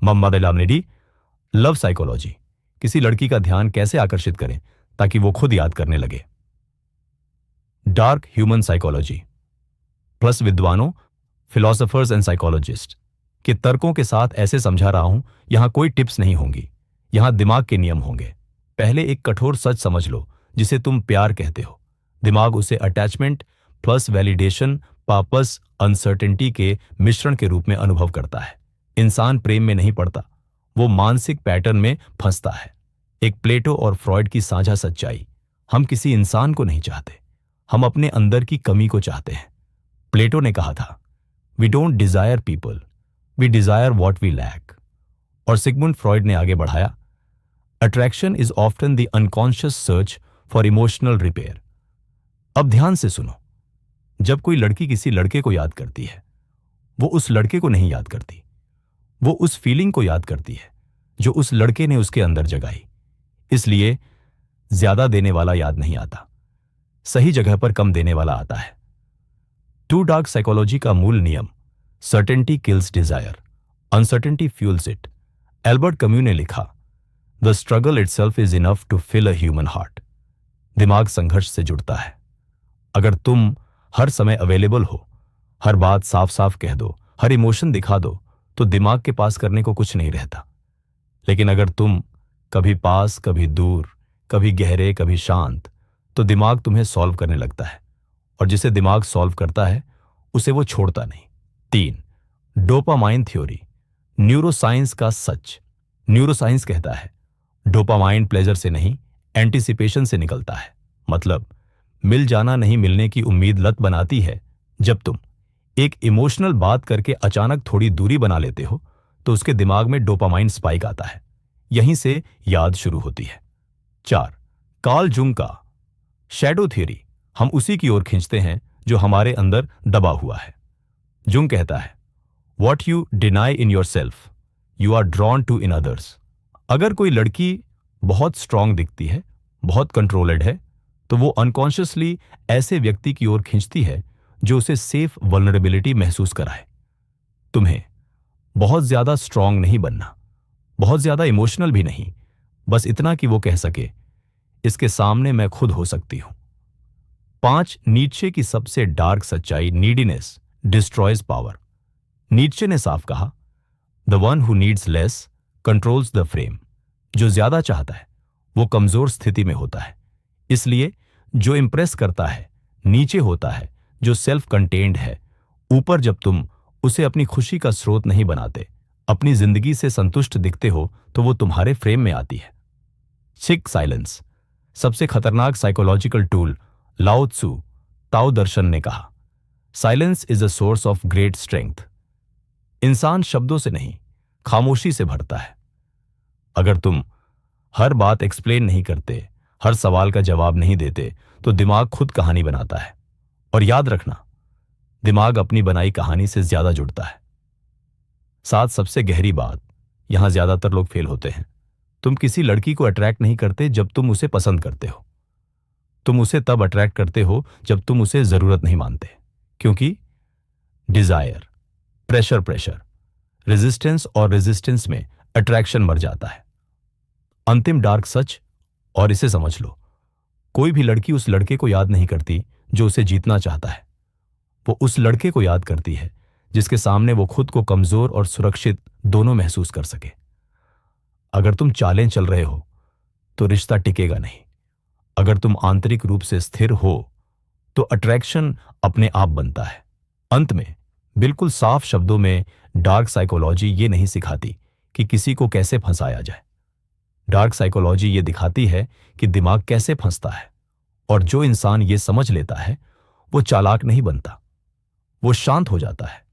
Mohammad अलामनीडी, love psychology, किसी लड़की का ध्यान कैसे आकर्षित करें ताकि वो खुद याद करने लगे। डार्क ह्यूमन साइकोलॉजी, प्लस विद्वानों, फिलोसोफर्स एंड साइकोलॉजिस्ट के तर्कों के साथ ऐसे समझा रहा हूं, यहां कोई टिप्स नहीं होंगी, यहां दिमाग के नियम होंगे। पहले एक कठोर सच समझ लो, जिसे तुम प्यार कहते हो। दिमाग उसे attachment plus validation purpose uncertainty के मिश्रण के रूप में अनुभव करता है। इंसान प्रेम में नहीं पड़ता, वो मानसिक पैटर्न में फंसता है। एक प्लेटो और फ्रॉइड की साझा सच्चाई, हम किसी इंसान को नहीं चाहते, हम अपने अंदर की कमी को चाहते हैं। प्लेटो ने कहा था, we don't desire people, we desire what we lack. और सिगमुंड फ्रॉइड ने आगे बढ़ाया, attraction is often the unconscious search for emotional repair. अब ध्यान से सुनो, जब कोई लड़की किसी लड़के को याद करती है, वो उस लड़के को नहीं याद करती, वो उस फीलिंग को याद करती है जो उस लड़के ने उसके अंदर जगाई। इसलिए ज्यादा देने वाला याद नहीं आता, सही जगह पर कम देने वाला आता है। टू डार्क साइकोलॉजी का मूल नियम, certainty kills desire, uncertainty fuels it. Albert Camus ने लिखा, the struggle itself is enough to fill a human heart. दिमाग संघर्ष से जुड़ता है। अगर तुम हर समय अवेलेबल हो, हर बात साफ साफ कह दो, हर इमोशन दिखा दो, तो दिमाग के पास करने को कुछ नहीं रहता। लेकिन अगर तुम कभी पास, कभी दूर, कभी गहरे, कभी शांत, तो दिमाग तुम्हें सॉल्व करने लगता है, और जिसे दिमाग सॉल्व करता है उसे वो छोड़ता नहीं। 3. डोपामाइन थ्योरी, न्यूरोसाइंस का सच। न्यूरोसाइंस कहता है, डोपामाइन प्लेजर से नहीं, एंटीसिपेशन से निकलता है। मतलब मिल जाना नहीं मिलने की उम्मीद लत बनाती है। जब तुम एक इमोशनल बात करके अचानक थोड़ी दूरी बना लेते हो, तो उसके दिमाग में डोपामाइन स्पाइक आता है, यहीं से याद शुरू होती है। 4. कार्ल जुंग का शैडो थ्योरी, हम उसी की ओर खींचते हैं जो हमारे अंदर दबा हुआ है। जुंग कहता है, what you deny in yourself you are drawn to in others. अगर कोई लड़की बहुत स्ट्रांग दिखती है, बहुत कंट्रोल्ड है, तो वो अनकॉन्शियसली ऐसे व्यक्ति की ओर खींचती है जो उसे सेफ वल्नरेबिलिटी महसूस कराए। तुम्हें बहुत ज्यादा स्ट्रांग नहीं बनना, बहुत ज्यादा इमोशनल भी नहीं, बस इतना कि वो कह सके, इसके सामने मैं खुद हो सकती हूं। 5. नीत्शे की सबसे डार्क सच्चाई, नीडीनेस डिस्ट्रॉयज पावर। नीत्शे ने साफ कहा, the one who needs less controls the frame. जो ज्यादा चाहता है वो कमजोर स्थिति में होता है। इसलिए जो इंप्रेस करता है नीचे होता है, जो सेल्फ कंटेन्ड है ऊपर। जब तुम उसे अपनी खुशी का स्रोत नहीं बनाते, अपनी जिंदगी से संतुष्ट दिखते हो, तो वो तुम्हारे फ्रेम में आती है। 6. साइलेंस, सबसे खतरनाक साइकोलॉजिकल टूल। लाओ त्सु, ताओ दर्शन ने कहा, silence is a source of great strength. इंसान शब्दों से नहीं, खामोशी से भरता है। अगर तुम हर बात एक्सप्लेन नहीं करते, हर सवाल का जवाब नहीं देते, तो दिमाग खुद कहानी बनाता है। और याद रखना, दिमाग अपनी बनाई कहानी से ज्यादा जुड़ता है। 7. सबसे गहरी बात, यहां ज्यादातर लोग फेल होते हैं। तुम किसी लड़की को अट्रैक्ट नहीं करते जब तुम उसे पसंद करते हो, तुम उसे तब अट्रैक्ट करते हो जब तुम उसे जरूरत नहीं मानते। क्योंकि डिजायर, प्रेशर, रेजिस्टेंस और रेजिस्टेंस में अट्रैक्शन मर जाता है। अंतिम डार्क सच, और इसे समझ लो, कोई भी लड़की उस लड़के को याद नहीं करती जो उसे जीतना चाहता है। वो उस लड़के को याद करती है जिसके सामने वो खुद को कमजोर और सुरक्षित दोनों महसूस कर सके। अगर तुम चालें चल रहे हो तो रिश्ता टिकेगा नहीं। अगर तुम आंतरिक रूप से स्थिर हो तो अट्रैक्शन अपने आप बनता है। अंत में बिल्कुल साफ शब्दों में, डार्क साइकोलॉजी ये नहीं सिखाती कि किसी को कैसे फंसाया जाए। डार्क साइकोलॉजी ये दिखाती है कि दिमाग कैसे फंसता है, और जो इंसान ये समझ लेता है वो चालाक नहीं बनता, वो शांत हो जाता है।